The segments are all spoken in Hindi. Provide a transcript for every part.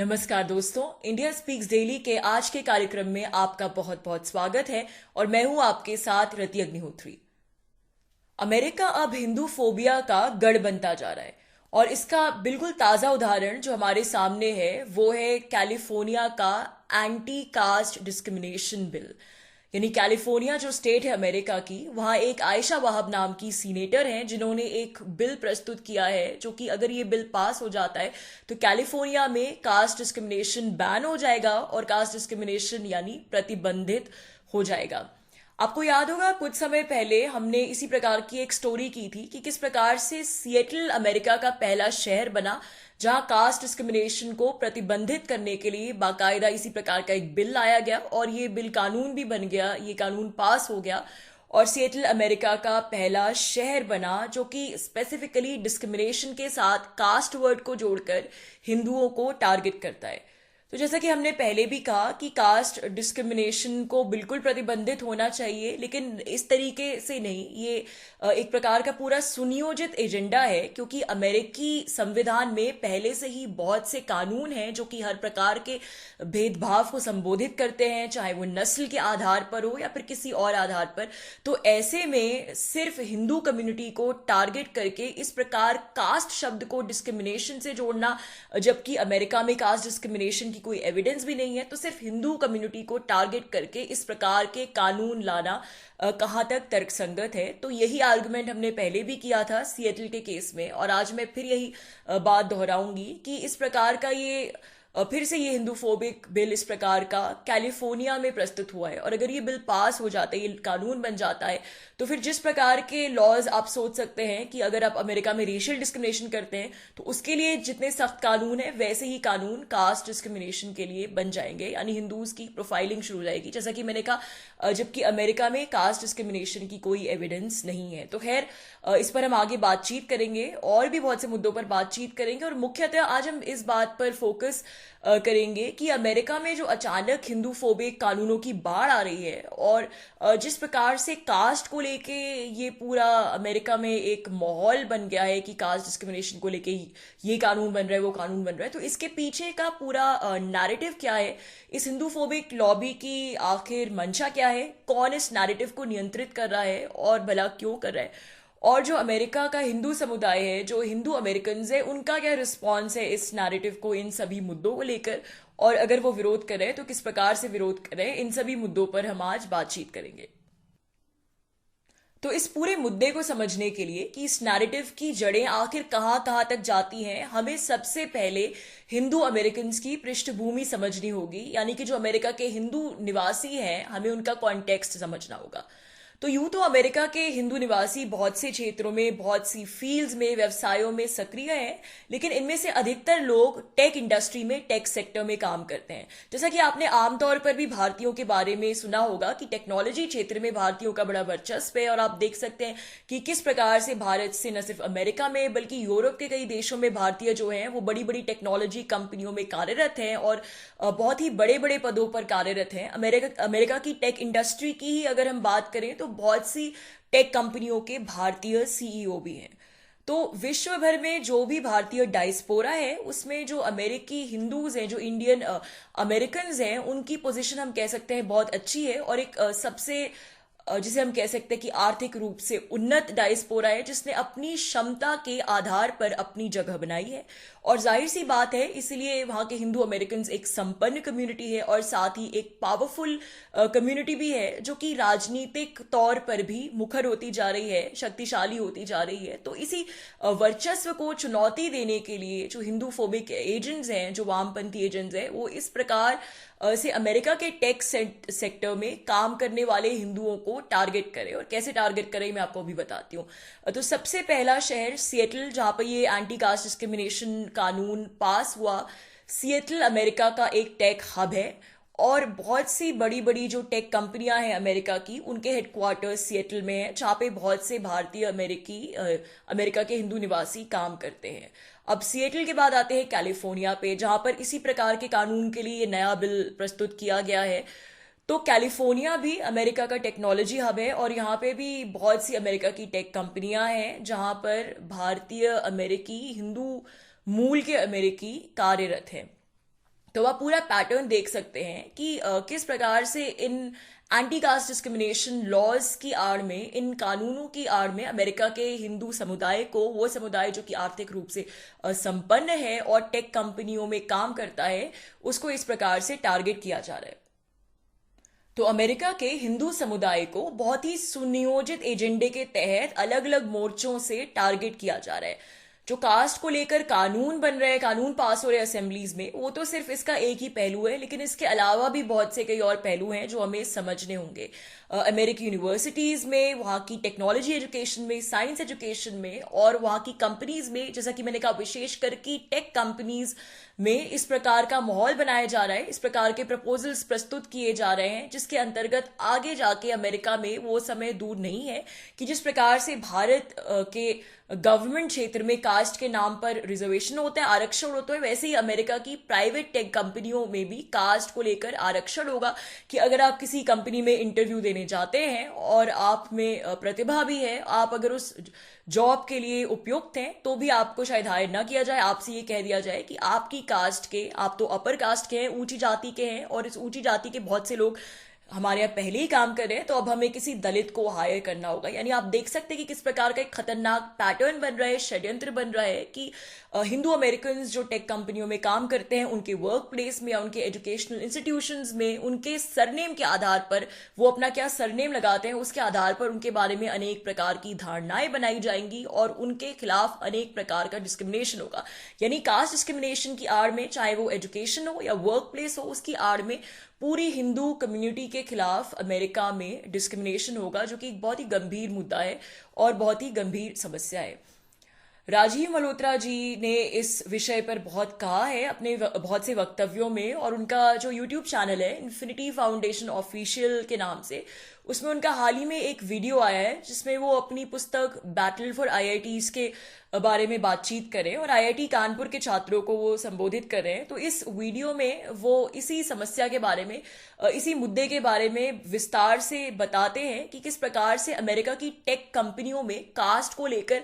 नमस्कार दोस्तों, इंडिया स्पीक्स डेली के आज के कार्यक्रम में आपका बहुत बहुत स्वागत है और मैं हूं आपके साथ रति अग्निहोत्री। अमेरिका अब हिंदू फोबिया का गढ़ बनता जा रहा है और इसका बिल्कुल ताजा उदाहरण जो हमारे सामने है वो है कैलिफोर्निया का एंटी कास्ट डिस्क्रिमिनेशन बिल। यानी कैलिफोर्निया जो स्टेट है अमेरिका की, वहां एक आयशा वहाब नाम की सीनेटर हैं जिन्होंने एक बिल प्रस्तुत किया है जो कि अगर ये बिल पास हो जाता है तो कैलिफोर्निया में कास्ट डिस्क्रिमिनेशन बैन हो जाएगा और कास्ट डिस्क्रिमिनेशन यानी प्रतिबंधित हो जाएगा। आपको याद होगा कुछ समय पहले हमने इसी प्रकार की एक स्टोरी की थी कि किस प्रकार से सिएटल अमेरिका का पहला शहर बना जहां कास्ट डिस्क्रिमिनेशन को प्रतिबंधित करने के लिए बाकायदा इसी प्रकार का एक बिल लाया गया और ये बिल कानून भी बन गया, ये कानून पास हो गया और सिएटल अमेरिका का पहला शहर बना जो कि स्पेसिफिकली डिस्क्रिमिनेशन के साथ कास्ट वर्ड को जोड़कर हिंदुओं को टारगेट करता है। तो जैसा कि हमने पहले भी कहा कि कास्ट डिस्क्रिमिनेशन को बिल्कुल प्रतिबंधित होना चाहिए, लेकिन इस तरीके से नहीं। ये एक प्रकार का पूरा सुनियोजित एजेंडा है क्योंकि अमेरिकी संविधान में पहले से ही बहुत से कानून हैं जो कि हर प्रकार के भेदभाव को संबोधित करते हैं, चाहे वो नस्ल के आधार पर हो या फिर किसी और आधार पर। तो ऐसे में सिर्फ हिंदू कम्युनिटी को टारगेट करके इस प्रकार कास्ट शब्द को डिस्क्रिमिनेशन से जोड़ना, जबकि अमेरिका में कास्ट डिस्क्रिमिनेशन की कोई एविडेंस भी नहीं है, तो सिर्फ हिंदू कम्युनिटी को टारगेट करके इस प्रकार के कानून लाना कहां तक तर्कसंगत है। तो यही आर्गुमेंट हमने पहले भी किया था सिएटल के केस में और आज मैं फिर यही बात दोहराऊंगी कि इस प्रकार का ये फिर से ये हिंदूफोबिक बिल इस प्रकार का कैलिफोर्निया में प्रस्तुत हुआ है और अगर ये बिल पास हो जाता है, ये कानून बन जाता है, तो फिर जिस प्रकार के लॉज आप सोच सकते हैं कि अगर आप अमेरिका में रेशियल डिस्क्रिमिनेशन करते हैं तो उसके लिए जितने सख्त कानून है वैसे ही कानून कास्ट डिस्क्रिमिनेशन के लिए बन जाएंगे, यानी हिंदूज की प्रोफाइलिंग शुरू हो जाएगी, जैसा कि मैंने कहा, जबकि अमेरिका में कास्ट डिस्क्रिमिनेशन की कोई एविडेंस नहीं है। तो खैर इस पर हम आगे बातचीत करेंगे और भी बहुत से मुद्दों पर बातचीत करेंगे और मुख्यतः आज हम इस बात पर फोकस करेंगे कि अमेरिका में जो अचानक हिंदू फोबिक कानूनों की बाढ़ आ रही है और जिस प्रकार से कास्ट को लेके ये पूरा अमेरिका में एक माहौल बन गया है कि कास्ट डिस्क्रिमिनेशन को लेके ये कानून बन रहा है, वो कानून बन रहा है, तो इसके पीछे का पूरा नैरेटिव क्या है, इस हिंदू फोबिक लॉबी की आखिर मंशा क्या है, कौन इस नैरेटिव को नियंत्रित कर रहा है और भला क्यों कर रहा है, और जो अमेरिका का हिंदू समुदाय है, जो हिंदू अमेरिकन है, उनका क्या रिस्पॉन्स है इस नैरेटिव को, इन सभी मुद्दों को लेकर, और अगर वो विरोध कर रहे हैं तो किस प्रकार से विरोध कर रहे हैं, इन सभी मुद्दों पर हम आज बातचीत करेंगे। तो इस पूरे मुद्दे को समझने के लिए कि इस नैरेटिव की जड़ें आखिर कहां कहां तक जाती हैं, हमें सबसे पहले हिंदू अमेरिकन की पृष्ठभूमि समझनी होगी, यानी कि जो अमेरिका के हिंदू निवासी हैं हमें उनका कॉन्टेक्स्ट समझना होगा। तो यूं तो अमेरिका के हिंदू निवासी बहुत से क्षेत्रों में, बहुत सी फील्ड्स में, व्यवसायों में सक्रिय हैं, लेकिन इनमें से अधिकतर लोग टेक इंडस्ट्री में, टेक सेक्टर में काम करते हैं। जैसा कि आपने आमतौर पर भी भारतीयों के बारे में सुना होगा कि टेक्नोलॉजी क्षेत्र में भारतीयों का बड़ा वर्चस्व है और आप देख सकते हैं कि किस प्रकार से भारत से न सिर्फ अमेरिका में बल्कि यूरोप के कई देशों में भारतीय जो हैं वो बड़ी बड़ी टेक्नोलॉजी कंपनियों में कार्यरत हैं और बहुत ही बड़े बड़े पदों पर कार्यरत हैं। अमेरिका की टेक इंडस्ट्री की ही अगर हम बात करें तो बहुत सी टेक कंपनियों के भारतीय सीईओ भी हैं। तो विश्व भर में जो भी भारतीय डायस्पोरा है उसमें जो अमेरिकी हिंदूज हैं, जो इंडियन अमेरिकन्स हैं, उनकी पोजीशन हम कह सकते हैं बहुत अच्छी है और एक सबसे जिसे हम कह सकते हैं कि आर्थिक रूप से उन्नत डायस्पोरा है जिसने अपनी क्षमता के आधार पर अपनी जगह बनाई है और जाहिर सी बात है इसलिए वहां के हिंदू अमेरिकन्स एक संपन्न कम्युनिटी है और साथ ही एक पावरफुल कम्युनिटी भी है जो कि राजनीतिक तौर पर भी मुखर होती जा रही है, शक्तिशाली होती जा रही है। तो इसी वर्चस्व को चुनौती देने के लिए जो हिंदू फोबिक एजेंट्स हैं, जो वामपंथी एजेंट्स हैं, वो इस प्रकार से अमेरिका के टेक सेक्टर में काम करने वाले हिंदुओं को टारगेट करे और कैसे टारगेट करे मैं आपको अभी बताती हूँ। तो सबसे पहला शहर सिएटल, जहां पर ये एंटी कास्ट डिस्क्रिमिनेशन कानून पास हुआ। सिएटल अमेरिका का एक टेक हब है और बहुत सी बड़ी बड़ी जो टेक कंपनियां हैं अमेरिका की, उनके हेडक्वार्टर सिएटल में है, जहां पे बहुत से भारतीय अमेरिका के हिंदू निवासी काम करते हैं। अब सिएटल के बाद आते हैं कैलिफोर्निया पे, जहां पर इसी प्रकार के कानून के लिए ये नया बिल प्रस्तुत किया गया है। तो कैलिफोर्निया भी अमेरिका का टेक्नोलॉजी हब है और यहाँ पे भी बहुत सी अमेरिका की टेक कंपनियां हैं जहां पर भारतीय अमेरिकी, हिंदू मूल के अमेरिकी कार्यरत हैं। तो आप पूरा पैटर्न देख सकते हैं कि किस प्रकार से इन एंटी कास्ट डिस्क्रिमिनेशन लॉज की आड़ में, इन कानूनों की आड़ में अमेरिका के हिंदू समुदाय को, वो समुदाय जो कि आर्थिक रूप से संपन्न है और टेक कंपनियों में काम करता है, उसको इस प्रकार से टारगेट किया जा रहा है। तो अमेरिका के हिंदू समुदाय को बहुत ही सुनियोजित एजेंडे के तहत अलग अलग मोर्चों से टारगेट किया जा रहा है। जो कास्ट को लेकर कानून बन रहे हैं, कानून पास हो रहे हैं असेंबलीज में, वो तो सिर्फ इसका एक ही पहलू है, लेकिन इसके अलावा भी बहुत से कई और पहलू हैं जो हमें समझने होंगे। अमेरिकी यूनिवर्सिटीज में, वहाँ की टेक्नोलॉजी एजुकेशन में, साइंस एजुकेशन में और वहाँ की कंपनीज में, जैसा कि मैंने कहा विशेषकर की टेक कंपनीज में इस प्रकार का माहौल बनाया जा रहा है, इस प्रकार के प्रपोजल्स प्रस्तुत किए जा रहे हैं, जिसके अंतर्गत आगे जाके अमेरिका में वो समय दूर नहीं है कि जिस प्रकार से भारत के गवर्नमेंट क्षेत्र में कास्ट के नाम पर रिजर्वेशन होता है, आरक्षण होता है, वैसे ही अमेरिका की प्राइवेट टेक कंपनियों में भी कास्ट को लेकर आरक्षण होगा कि अगर आप किसी कंपनी में इंटरव्यू देने जाते हैं और आप में प्रतिभा भी है, आप अगर उस जॉब के लिए उपयुक्त हैं, तो भी आपको शायद हायर ना किया जाए, आपसे ये कह दिया जाए कि आपकी कास्ट के, आप तो अपर कास्ट के हैं, ऊंची जाति के हैं और इस ऊंची जाति के बहुत से लोग हमारे यहाँ पहले ही काम कर रहे हैं, तो अब हमें किसी दलित को हायर करना होगा। यानी आप देख सकते हैं कि किस प्रकार का एक खतरनाक पैटर्न बन रहा है, षड्यंत्र बन रहा है कि हिंदू अमेरिकन जो टेक कंपनियों में काम करते हैं, उनके वर्क प्लेस में या उनके एजुकेशनल इंस्टीट्यूशंस में उनके सरनेम के आधार पर, वो अपना क्या सरनेम लगाते हैं उसके आधार पर उनके बारे में अनेक प्रकार की धारणाएं बनाई जाएंगी और उनके खिलाफ अनेक प्रकार का डिस्क्रिमिनेशन होगा। यानी कास्ट डिस्क्रिमिनेशन की आड़ में, चाहे वो एजुकेशन हो या वर्क प्लेस हो, उसकी आड़ में पूरी हिंदू कम्युनिटी के खिलाफ अमेरिका में डिस्क्रिमिनेशन होगा, जो कि एक बहुत ही गंभीर मुद्दा है और बहुत ही गंभीर समस्या है। राजीव मल्होत्रा जी ने इस विषय पर बहुत कहा है अपने बहुत से वक्तव्यों में, और उनका जो यूट्यूब चैनल है इन्फिनिटी फाउंडेशन ऑफिशियल के नाम से, उसमें उनका हाल ही में एक वीडियो आया है जिसमें वो अपनी पुस्तक बैटल फॉर आईआईटीज के बारे में बातचीत करें और आईआईटी कानपुर के छात्रों को वो संबोधित कर रहे हैं। तो इस वीडियो में वो इसी समस्या के बारे में, इसी मुद्दे के बारे में विस्तार से बताते हैं कि किस प्रकार से अमेरिका की टेक कंपनियों में कास्ट को लेकर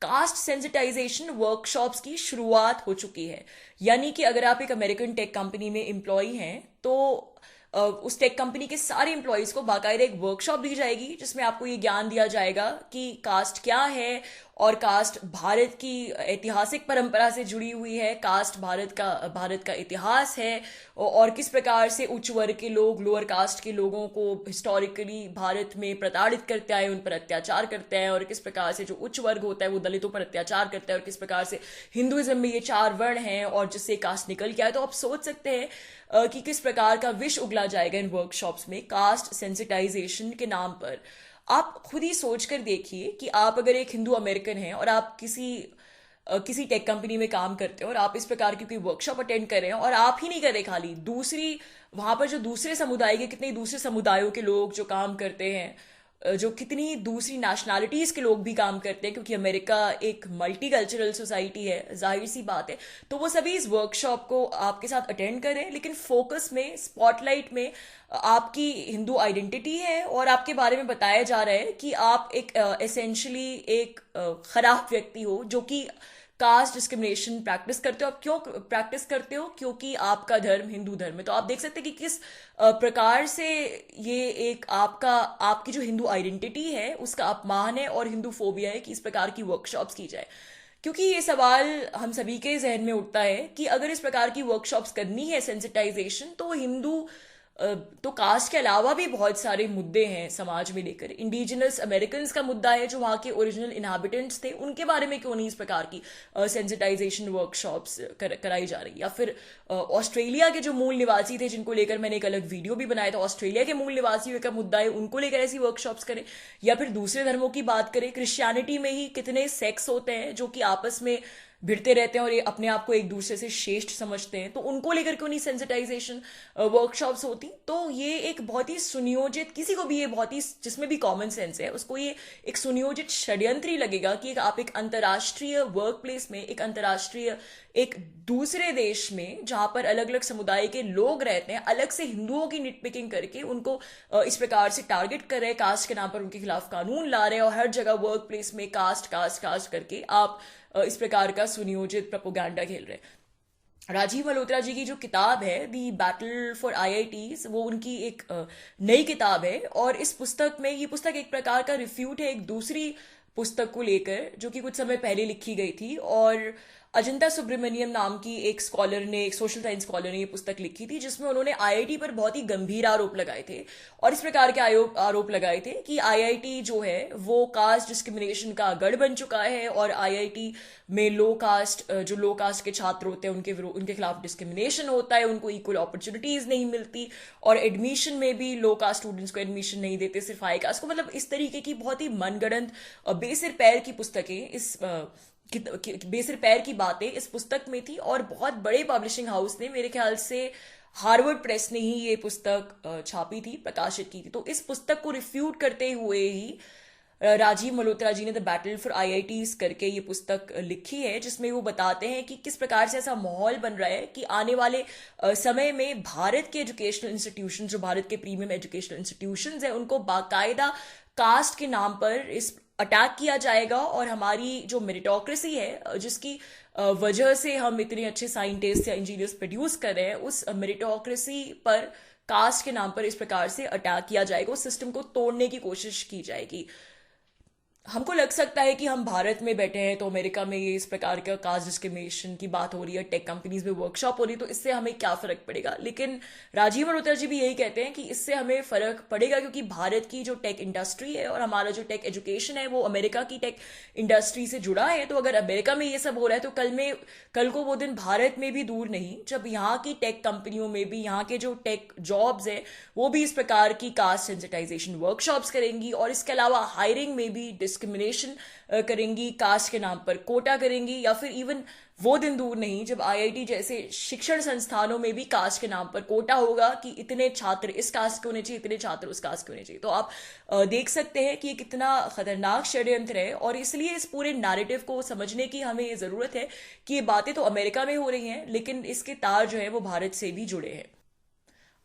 कास्ट सेंसिटाइजेशन वर्कशॉप्स की शुरुआत हो चुकी है। यानी कि अगर आप एक अमेरिकन टेक कंपनी में एम्प्लॉय हैं, तो उस टेक कंपनी के सारे एम्प्लॉयज को बाकायदा एक वर्कशॉप दी जाएगी जिसमें आपको ये ज्ञान दिया जाएगा कि कास्ट क्या है और कास्ट भारत की ऐतिहासिक परंपरा से जुड़ी हुई है, कास्ट भारत का इतिहास है और किस प्रकार से उच्च वर्ग के लोग लोअर कास्ट के लोगों को हिस्टोरिकली भारत में प्रताड़ित करते आए, उन पर अत्याचार करते हैं, और किस प्रकार से जो उच्च वर्ग होता है वो दलितों पर अत्याचार करता है, और किस प्रकार से हिंदुइज्म में ये 4 वर्ण हैं और जिससे कास्ट निकल के आए। तो आप सोच सकते हैं कि किस प्रकार का विष उगला जाएगा इन वर्कशॉप्स में कास्ट सेंसिटाइजेशन के नाम पर। आप खुद ही सोच कर देखिए कि आप अगर एक हिंदू अमेरिकन हैं और आप किसी टेक कंपनी में काम करते हो और आप इस प्रकार की कोई वर्कशॉप अटेंड कर रहे हैं, और आप ही नहीं कर रहे, खाली दूसरी वहां पर जो दूसरे समुदाय के कितने दूसरे समुदायों के लोग जो काम करते हैं, जो कितनी दूसरी नेशनैलिटीज के लोग भी काम करते हैं, क्योंकि अमेरिका एक मल्टीकल्चरल सोसाइटी है, जाहिर सी बात है, तो वो सभी इस वर्कशॉप को आपके साथ अटेंड करें, लेकिन फोकस में, स्पॉटलाइट में आपकी हिंदू आइडेंटिटी है और आपके बारे में बताया जा रहा है कि आप एक एसेंशियली एक खराब व्यक्ति हो जो कि कास्ट डिस्क्रिमिनेशन प्रैक्टिस करते हो। आप क्यों प्रैक्टिस करते हो? क्योंकि आपका धर्म हिंदू धर्म है। तो आप देख सकते हैं कि किस प्रकार से ये एक आपकी जो हिंदू आइडेंटिटी है उसका अपमान है और हिंदू फोबिया है कि इस प्रकार की वर्कशॉप्स की जाए। क्योंकि ये सवाल हम सभी के जहन में उठता है कि अगर इस प्रकार की वर्कशॉप्स करनी है सेंसिटाइजेशन, तो कास्ट के अलावा भी बहुत सारे मुद्दे हैं समाज में लेकर। इंडिजिनस अमेरिकन का मुद्दा है, जो वहाँ के ओरिजिनल इनहैबिटेंट्स थे, उनके बारे में क्यों नहीं इस प्रकार की सेंसिटाइजेशन वर्कशॉप्स कराई जा रही। या फिर ऑस्ट्रेलिया के जो मूल निवासी थे, जिनको लेकर मैंने एक अलग वीडियो भी बनाया था, ऑस्ट्रेलिया के मूल निवासियों का मुद्दा है, उनको लेकर ऐसी वर्कशॉप्स करें। या फिर दूसरे धर्मों की बात करें, क्रिश्चियनिटी में ही कितने सेक्स होते हैं जो कि आपस में भिड़ते रहते हैं और ये अपने आप को एक दूसरे से श्रेष्ठ समझते हैं, तो उनको लेकर क्यों नहीं सेंसिटाइजेशन वर्कशॉप्स होती। तो ये एक बहुत ही सुनियोजित, किसी को भी ये बहुत ही, जिसमें भी कॉमन सेंस है उसको ये एक सुनियोजित षड्यंत्र ही लगेगा कि आप एक अंतर्राष्ट्रीय वर्क प्लेस में, एक अंतर्राष्ट्रीय एक दूसरे देश में जहां पर अलग अलग समुदाय के लोग रहते हैं, अलग से हिंदुओं की निटपिकिंग करके उनको इस प्रकार से टारगेट कर रहे हैं, कास्ट के नाम पर उनके खिलाफ कानून ला रहे हैं और हर जगह वर्क प्लेस में कास्ट कास्ट कास्ट करके आप इस प्रकार का सुनियोजित प्रोपोगंडा खेल रहे हैं। राजीव मल्होत्रा जी की जो किताब है दी बैटल फॉर आईआईटीज, वो उनकी एक नई किताब है। और इस पुस्तक में, ये पुस्तक एक प्रकार का रिफ्यूट है एक दूसरी पुस्तक को लेकर जो कि कुछ समय पहले लिखी गई थी। और अजंता सुब्रमण्यम नाम की एक स्कॉलर ने, एक सोशल साइंस स्कॉलर ने ये पुस्तक लिखी थी, जिसमें उन्होंने आईआईटी पर बहुत ही गंभीर आरोप लगाए थे। और इस प्रकार के आरोप लगाए थे कि आईआईटी जो है वो कास्ट डिस्क्रिमिनेशन का गढ़ बन चुका है, और आईआईटी में लो कास्ट के छात्र होते हैं उनके खिलाफ डिस्क्रिमिनेशन होता है, उनको इक्वल अपॉर्चुनिटीज नहीं मिलती, और एडमिशन में भी लो कास्ट स्टूडेंट्स को एडमिशन नहीं देते, सिर्फ हाई कास्ट को। मतलब इस तरीके की बहुत ही मनगढ़ंत बेसिर पैर की पुस्तकें बेसिर पैर की बातें इस पुस्तक में थी। और बहुत बड़े पब्लिशिंग हाउस ने, मेरे ख्याल से हार्वर्ड प्रेस ने ही ये पुस्तक छापी थी, प्रकाशित की थी। तो इस पुस्तक को रिफ्यूट करते हुए ही राजीव मल्होत्रा जी ने द बैटल फॉर आईआईटीज करके ये पुस्तक लिखी है, जिसमें वो बताते हैं कि किस प्रकार से ऐसा माहौल बन रहा है कि आने वाले समय में भारत के एजुकेशनल इंस्टीट्यूशन, जो भारत के प्रीमियम एजुकेशनल इंस्टीट्यूशन है, उनको बाकायदा कास्ट के नाम पर इस अटैक किया जाएगा। और हमारी जो मेरिटोक्रेसी है, जिसकी वजह से हम इतने अच्छे साइंटिस्ट या इंजीनियर्स प्रोड्यूस कर रहे हैं, उस मेरिटोक्रेसी पर कास्ट के नाम पर इस प्रकार से अटैक किया जाएगा, उस सिस्टम को तोड़ने की कोशिश की जाएगी। हमको लग सकता है कि हम भारत में बैठे हैं तो अमेरिका में ये इस प्रकार का कास्ट डिस्क्रिमिनेशन की बात हो रही है, टेक कंपनीज में वर्कशॉप हो रही है, तो इससे हमें क्या फर्क पड़ेगा। लेकिन राजीव मल्होत्रा जी भी यही कहते हैं कि इससे हमें फर्क पड़ेगा, क्योंकि भारत की जो टेक इंडस्ट्री है और हमारा जो टेक एजुकेशन है वो अमेरिका की टेक इंडस्ट्री से जुड़ा है। तो अगर अमेरिका में ये सब हो रहा है, तो कल को वो दिन भारत में भी दूर नहीं जब यहाँ की टेक कंपनियों में भी, यहाँ के जो टेक जॉब्स है वो भी इस प्रकार की कास्ट सेंसिटाइजेशन वर्कशॉप्स करेंगी। और इसके अलावा हायरिंग में भी डिस्क्रिमिनेशन करेंगी, कास्ट के नाम पर कोटा करेंगी, या फिर इवन वो दिन दूर नहीं जब आईआईटी जैसे शिक्षण संस्थानों में भी कास्ट के नाम पर कोटा होगा कि इतने छात्र इस कास्ट के होने चाहिए, इतने छात्र उस कास्ट के होने चाहिए। तो आप देख सकते हैं कि ये कितना खतरनाक षड्यंत्र है। और इसलिए इस पूरे नैरेटिव को समझने की हमें जरूरत है कि ये बातें तो अमेरिका में हो रही हैं, लेकिन इसके तार जो है वो भारत से भी जुड़े हैं।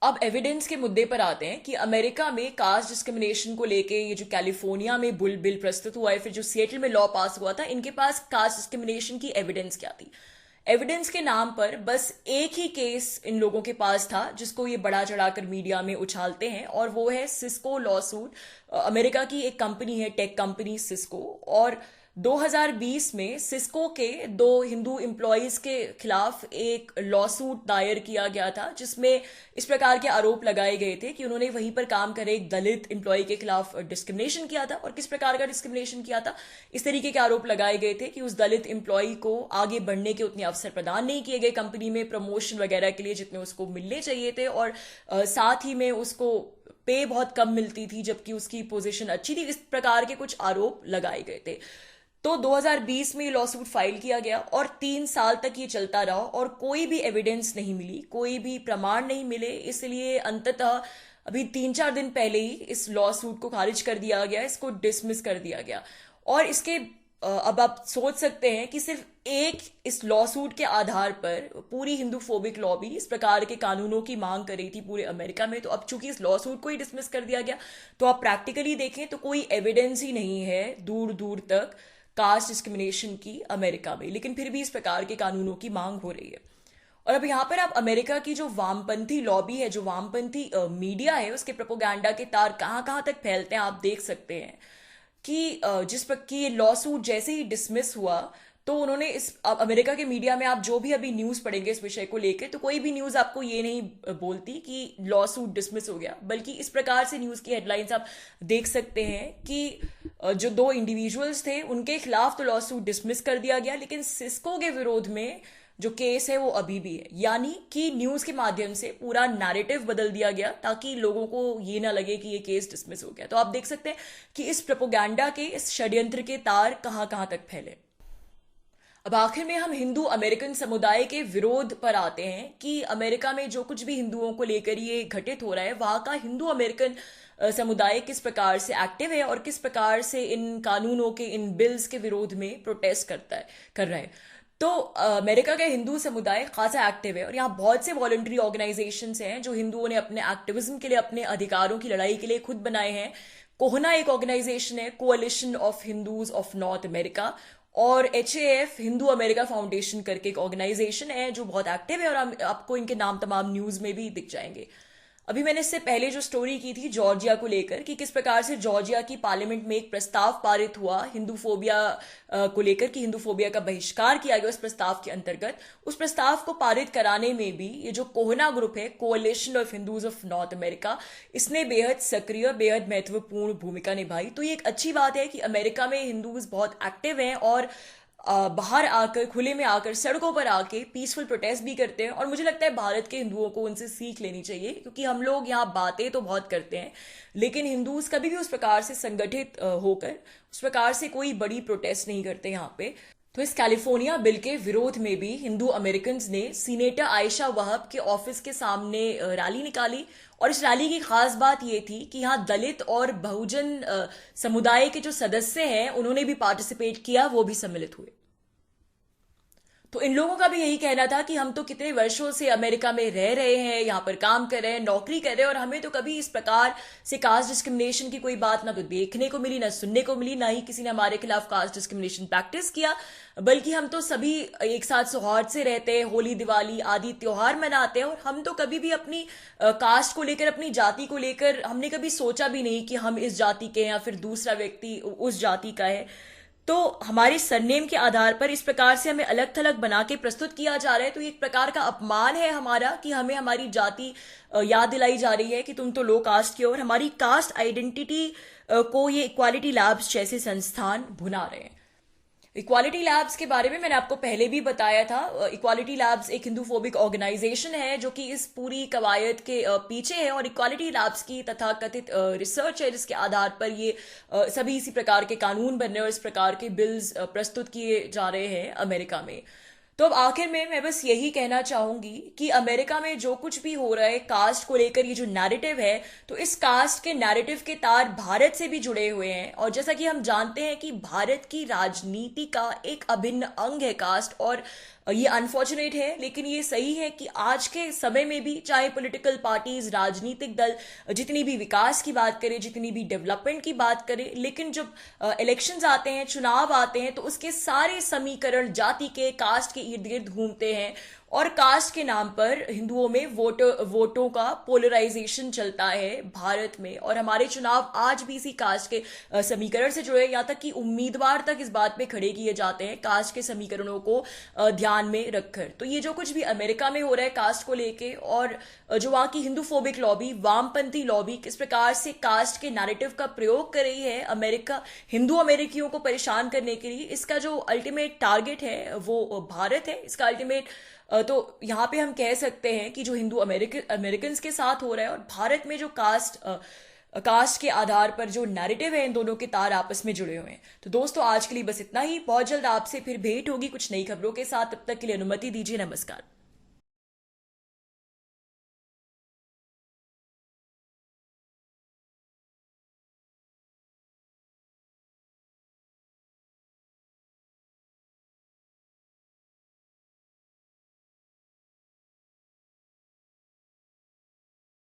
अब एविडेंस के मुद्दे पर आते हैं कि अमेरिका में कास्ट डिस्क्रिमिनेशन को लेके ये जो कैलिफोर्निया में बुल बिल प्रस्तुत हुआ है, फिर जो सिएटल में लॉ पास हुआ था, इनके पास कास्ट डिस्क्रिमिनेशन की एविडेंस क्या थी। एविडेंस के नाम पर बस एक ही केस इन लोगों के पास था जिसको ये बड़ा चढ़ाकर मीडिया में उछालते हैं, और वो है सिस्को लॉ सूट। अमेरिका की एक कंपनी है, टेक कंपनी सिस्को, और 2020 में सिस्को के 2 हिंदू एम्प्लॉयज के खिलाफ एक लॉ सूट दायर किया गया था, जिसमें इस प्रकार के आरोप लगाए गए थे कि उन्होंने वहीं पर काम करे एक दलित एम्प्लॉय के खिलाफ डिस्क्रिमिनेशन किया था। और किस प्रकार का डिस्क्रिमिनेशन किया था, इस तरीके के आरोप लगाए गए थे कि उस दलित एम्प्लॉय को आगे बढ़ने के उतने अवसर प्रदान नहीं किए गए कंपनी में, प्रमोशन वगैरह के लिए जितने उसको मिलने चाहिए थे, और साथ ही में उसको पे बहुत कम मिलती थी जबकि उसकी पोजीशन अच्छी थी। इस प्रकार के कुछ आरोप लगाए गए थे। तो 2020 में ये लॉसूट फाइल किया गया और 3 साल तक ये चलता रहा और कोई भी एविडेंस नहीं मिली, कोई भी प्रमाण नहीं मिले। इसलिए अंततः अभी 3-4 दिन पहले ही इस लॉसूट को खारिज कर दिया गया, इसको डिसमिस कर दिया गया। और इसके अब आप सोच सकते हैं कि सिर्फ एक इस लॉसूट के आधार पर पूरी हिंदूफोबिक लॉबी इस प्रकार के कानूनों की मांग कर रही थी पूरे अमेरिका में। तो अब चूंकि इस लॉसूट को ही डिसमिस कर दिया गया, तो आप प्रैक्टिकली देखें तो कोई एविडेंस ही नहीं है दूर दूर तक कास्ट डिस्क्रिमिनेशन की अमेरिका में, लेकिन फिर भी इस प्रकार के कानूनों की मांग हो रही है। और अब यहाँ पर आप अमेरिका की जो वामपंथी लॉबी है, जो वामपंथी मीडिया है, उसके प्रोपोगंडा के तार कहाँ कहाँ तक फैलते हैं आप देख सकते हैं कि जिस पर कि ये लॉ सूट जैसे ही डिसमिस हुआ तो उन्होंने इस अमेरिका के मीडिया में आप जो भी अभी न्यूज पढ़ेंगे इस विषय को लेकर, तो कोई भी न्यूज आपको ये नहीं बोलती कि लॉ सूट डिसमिस हो गया, बल्कि इस प्रकार से न्यूज की हेडलाइंस आप देख सकते हैं कि जो 2 इंडिविजुअल्स थे उनके खिलाफ तो लॉ सूट डिसमिस कर दिया गया, लेकिन सिस्को के विरोध में जो केस है वो अभी भी है। यानी कि न्यूज के माध्यम से पूरा नैरेटिव बदल दिया गया ताकि लोगों को ये ना लगे कि ये केस डिसमिस हो गया। तो आप देख सकते हैं कि इस प्रोपोगंडा के, इस षड्यंत्र के तार कहां कहां तक फैले। अब आखिर में हम हिंदू अमेरिकन समुदाय के विरोध पर आते हैं कि अमेरिका में जो कुछ भी हिंदुओं को लेकर ये घटित हो रहा है, वहां का हिंदू अमेरिकन समुदाय किस प्रकार से एक्टिव है और किस प्रकार से इन कानूनों के, इन बिल्स के विरोध में प्रोटेस्ट कर रहा है। तो अमेरिका का हिंदू समुदाय खासा एक्टिव है और यहाँ बहुत से वॉलंटरी ऑर्गेनाइजेशंस हैं जो हिंदुओं ने अपने एक्टिविज्म के लिए, अपने अधिकारों की लड़ाई के लिए खुद बनाए हैं। कोहना एक ऑर्गेनाइजेशन है, coalition of Hindus of North America, और HAF हिंदू अमेरिका फाउंडेशन करके एक ऑर्गेनाइजेशन है जो बहुत एक्टिव है, और आपको इनके नाम तमाम न्यूज में भी दिख जाएंगे। अभी मैंने इससे पहले जो स्टोरी की थी जॉर्जिया को लेकर कि किस प्रकार से जॉर्जिया की पार्लियामेंट में एक प्रस्ताव पारित हुआ हिंदू फोबिया को लेकर, कि हिंदू फोबिया का बहिष्कार किया गया उस प्रस्ताव के अंतर्गत। उस प्रस्ताव को पारित कराने में भी ये जो कोहना ग्रुप है, coalition of Hindus of North America, इसने बेहद सक्रिय, बेहद महत्वपूर्ण भूमिका निभाई। तो ये एक अच्छी बात है कि अमेरिका में हिंदूज बहुत एक्टिव हैं और बाहर आकर, खुले में आकर, सड़कों पर आके पीसफुल प्रोटेस्ट भी करते हैं। और मुझे लगता है भारत के हिंदुओं को उनसे सीख लेनी चाहिए, क्योंकि हम लोग यहाँ बातें तो बहुत करते हैं लेकिन हिंदूज कभी भी उस प्रकार से संगठित होकर उस प्रकार से कोई बड़ी प्रोटेस्ट नहीं करते यहाँ पे। तो इस कैलिफोर्निया बिल के विरोध में भी हिंदू अमेरिकन ने सीनेटर आयशा वहाब के ऑफिस के सामने रैली निकाली। और इस रैली की खास बात यह थी कि यहाँ दलित और बहुजन समुदाय के जो सदस्य हैं उन्होंने भी पार्टिसिपेट किया, वो भी सम्मिलित हुए। तो इन लोगों का भी यही कहना था कि हम तो कितने वर्षों से अमेरिका में रह रहे हैं, यहाँ पर काम कर रहे हैं, नौकरी कर रहे हैं, और हमें तो कभी इस प्रकार से कास्ट डिस्क्रिमिनेशन की कोई बात ना तो देखने को मिली, ना सुनने को मिली, ना ही किसी ने हमारे खिलाफ कास्ट डिस्क्रिमिनेशन प्रैक्टिस किया। बल्कि हम तो सभी एक साथ सौहार्द से रहते हैं, होली दिवाली आदि त्योहार मनाते हैं, और हम तो कभी भी अपनी कास्ट को लेकर, अपनी जाति को लेकर हमने कभी सोचा भी नहीं कि हम इस जाति के हैं या फिर दूसरा व्यक्ति उस जाति का है। तो हमारे सरनेम के आधार पर इस प्रकार से हमें अलग थलग बना के प्रस्तुत किया जा रहा है। तो ये एक प्रकार का अपमान है हमारा कि हमें हमारी जाति याद दिलाई जा रही है कि तुम तो लो कास्ट की हो, और हमारी कास्ट आइडेंटिटी को ये इक्वालिटी लैब्स जैसे संस्थान भुना रहे हैं। इक्वालिटी लैब्स के बारे में मैंने आपको पहले भी बताया था। इक्वालिटी लैब्स एक हिंदूफोबिक ऑर्गेनाइजेशन है जो कि इस पूरी कवायद के पीछे है, और इक्वालिटी लैब्स की तथा कथित रिसर्च है जिसके आधार पर ये सभी इसी प्रकार के कानून बन रहे हैं और इस प्रकार के बिल्स प्रस्तुत किए जा रहे हैं अमेरिका में। तो अब आखिर में मैं बस यही कहना चाहूंगी कि अमेरिका में जो कुछ भी हो रहा है कास्ट को लेकर, ये जो नैरेटिव है, तो इस कास्ट के नैरेटिव के तार भारत से भी जुड़े हुए हैं। और जैसा कि हम जानते हैं कि भारत की राजनीति का एक अभिन्न अंग है कास्ट, और ये अनफॉर्चुनेट है लेकिन ये सही है कि आज के समय में भी चाहे पॉलिटिकल पार्टीज, राजनीतिक दल जितनी भी विकास की बात करें, जितनी भी डेवलपमेंट की बात करें, लेकिन जब इलेक्शंस आते हैं, चुनाव आते हैं, तो उसके सारे समीकरण जाति के, कास्ट के इर्द गिर्द घूमते हैं, और कास्ट के नाम पर हिंदुओं में वोटों का पोलराइजेशन चलता है भारत में। और हमारे चुनाव आज भी इसी कास्ट के समीकरण से जुड़े, यहाँ तक कि उम्मीदवार तक इस बात पे खड़े किए जाते हैं कास्ट के समीकरणों को ध्यान में रखकर। तो ये जो कुछ भी अमेरिका में हो रहा है कास्ट को लेके, और जो वहाँ की हिंदूफोबिक लॉबी, वामपंथी लॉबी किस प्रकार से कास्ट के नैरेटिव का प्रयोग कर रही है अमेरिका, हिंदू अमेरिकियों को परेशान करने के लिए, इसका जो अल्टीमेट टारगेट है वो भारत है। इसका अल्टीमेट तो यहाँ पे हम कह सकते हैं कि जो हिंदू अमेरिकन के साथ हो रहा है, और भारत में जो कास्ट के आधार पर जो नैरेटिव है, इन दोनों के तार आपस में जुड़े हुए हैं। तो दोस्तों आज के लिए बस इतना ही। बहुत जल्द आपसे फिर भेंट होगी कुछ नई खबरों के साथ। तब तक के लिए अनुमति दीजिए। नमस्कार।